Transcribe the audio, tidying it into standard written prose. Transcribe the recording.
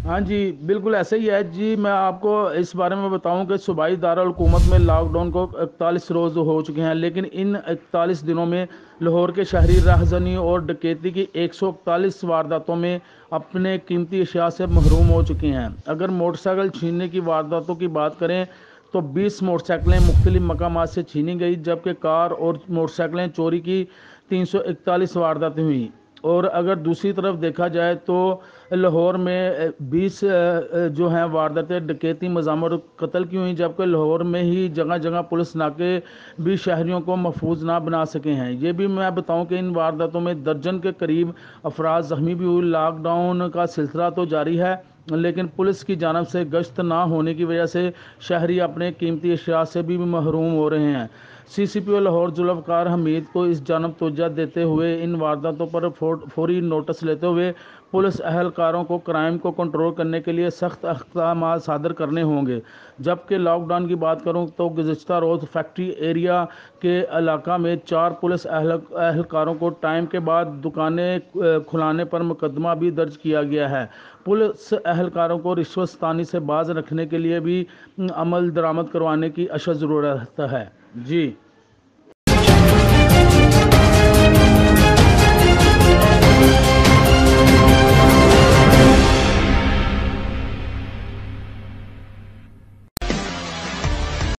हाँ जी, बिल्कुल ऐसा ही है जी। मैं आपको इस बारे में बताऊं कि सूबाई दारुल हुकूमत में लॉकडाउन को 41 रोज़ हो चुके हैं, लेकिन इन 41 दिनों में लाहौर के शहरी राहजनी और डकैती की 141 वारदातों में अपने कीमती अशिया से महरूम हो चुके हैं। अगर मोटरसाइकिल छीनने की वारदातों की बात करें तो 20 मोटरसाइकिलें मुख्तलिफ मकामात से छीनी गई, जबकि कार और मोटरसाइकिलें चोरी की 341 वारदातें हुई। और अगर दूसरी तरफ देखा जाए तो लाहौर में 20 जो हैं वारदातें डकैती मजामत कत्ल की हुई, जबकि लाहौर में ही जगह जगह पुलिस नाके भी शहरियों को महफूज ना बना सके हैं। ये भी मैं बताऊं कि इन वारदातों में दर्जन के करीब अफराद जख्मी भी हुए। लॉकडाउन का सिलसिला तो जारी है, लेकिन पुलिस की जानब से गश्त ना होने की वजह से शहरी अपने कीमती अशिया से भी महरूम हो रहे हैं। CCPO लाहौर जुल्फ़कार हमीद को इस जानब तवज्जो देते हुए इन वारदातों पर फौरी नोटिस लेते हुए पुलिस अहलकारों को क्राइम को कंट्रोल करने के लिए सख्त अहकाम सादर करने होंगे। जबकि लॉकडाउन की बात करूं तो गुज़िश्ता रोज़ फैक्ट्री एरिया के इलाका में 4 पुलिस अहलकारों को टाइम के बाद दुकानें खुलाने पर मुकदमा भी दर्ज किया गया है। पुलिस अहलकारों को रिश्वततानी से बाज रखने के लिए भी अमल दरामद करवाने की अशद ज़रूरत है। जी।